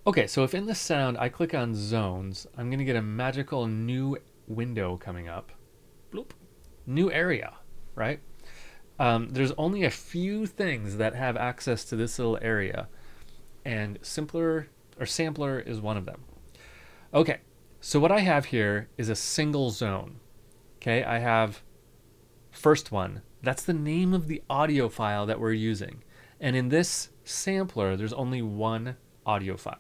Okay, so if in the sound I click on zones, I'm going to get a magical new window coming up. Bloop. New area, right? There's only a few things that have access to this little area, and simpler or sampler is one of them. Okay, so what I have here is a single zone. Okay, I have first one. That's the name of the audio file that we're using. And in this sampler, there's only one audio file.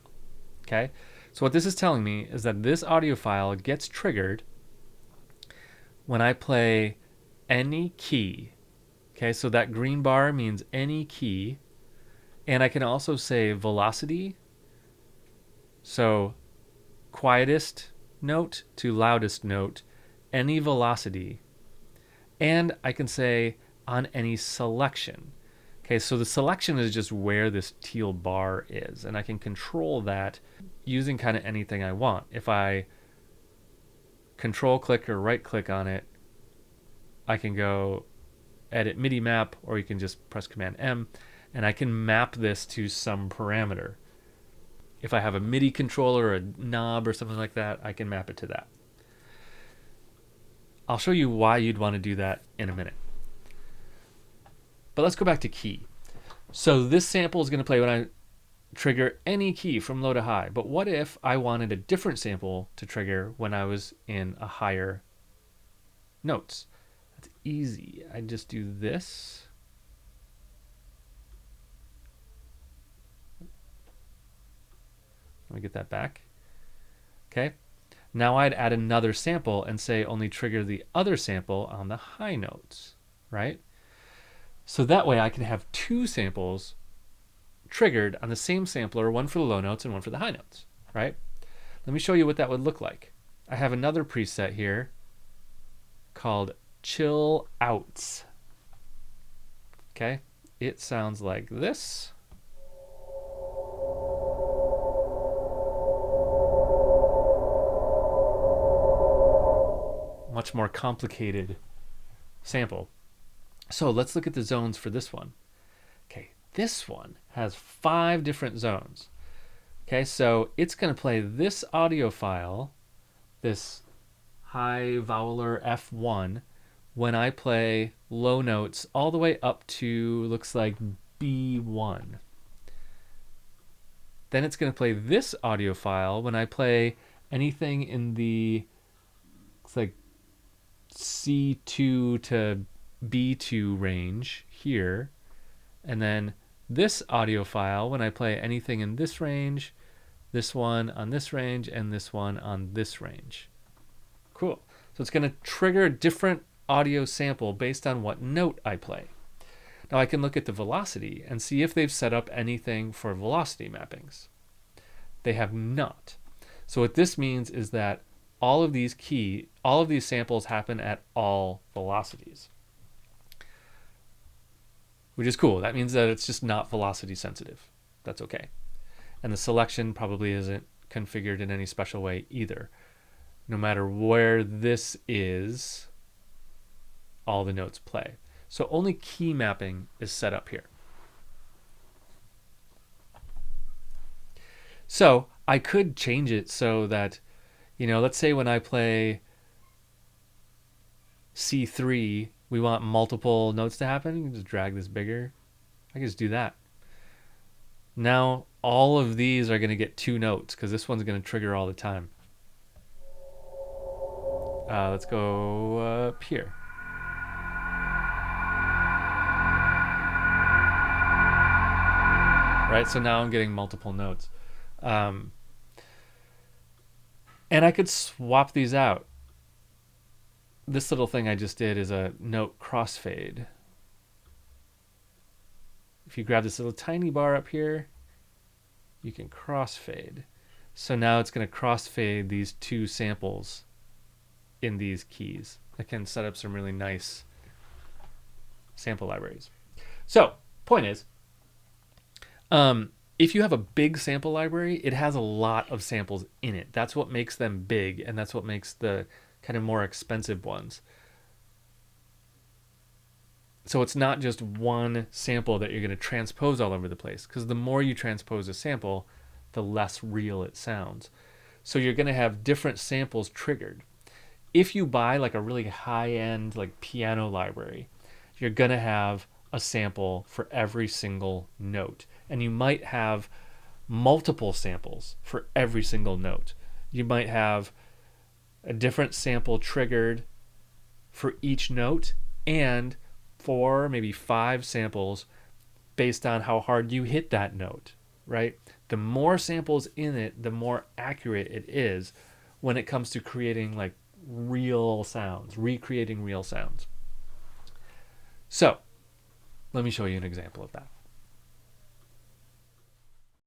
Okay, so what this is telling me is that this audio file gets triggered when I play any key. Okay, so that green bar means any key. And I can also say velocity. So quietest note to loudest note, any velocity. And I can say on any selection. Okay, so the selection is just where this teal bar is, and I can control that using kind of anything I want. If I control click or right click on it, I can go edit MIDI map, or you can just press Command M, and I can map this to some parameter. If I have a MIDI controller or a knob or something like that, I can map it to that. I'll show you why you'd want to do that in a minute. But let's go back to key. So this sample is going to play when I trigger any key from low to high. But what if I wanted a different sample to trigger when I was in a higher notes? That's easy. I just do this. Let me get that back. Okay. Now I'd add another sample and say only trigger the other sample on the high notes, right? So that way I can have two samples triggered on the same sampler, one for the low notes and one for the high notes, right? Let me show you what that would look like. I have another preset here called Chill Outs. Okay, it sounds like this. Much more complicated sample. So let's look at the zones for this one. Okay, this one has 5 different zones. Okay, so it's going to play this audio file, this high voweler F1, when I play low notes all the way up to, looks like B1. Then it's going to play this audio file when I play anything in the, looks like C2 to B2 range here, and then this audio file when I play anything in this range, this one on this range, and this one on this range. Cool. So it's going to trigger a different audio sample based on what note I play. Now I can look at the velocity and see if they've set up anything for velocity mappings. They have not. So what this means is that all of these samples happen at all velocities, which is cool. That means that it's just not velocity sensitive. That's okay. And the selection probably isn't configured in any special way either. No matter where this is, all the notes play. So only key mapping is set up here. So I could change it so that, let's say when I play C3, we want multiple notes to happen. You can just drag this bigger. I can just do that. Now all of these are going to get 2 notes because this one's going to trigger all the time. Let's go up here. Right, so now I'm getting multiple notes. And I could swap these out. This little thing I just did is a note crossfade. If you grab this little tiny bar up here, you can crossfade. So now it's going to crossfade these 2 samples in these keys. I can set up some really nice sample libraries. So, point is, if you have a big sample library, it has a lot of samples in it. That's what makes them big, and that's what makes the kind of more expensive ones. So it's not just one sample that you're going to transpose all over the place, because the more you transpose a sample, the less real it sounds. So you're going to have different samples triggered. If you buy like a really high-end like piano library, you're going to have a sample for every single note. And you might have multiple samples for every single note. You might have a different sample triggered for each note and 4, maybe 5 samples based on how hard you hit that note, right? The more samples in it, the more accurate it is when it comes to creating like real sounds, recreating real sounds. So let me show you an example of that.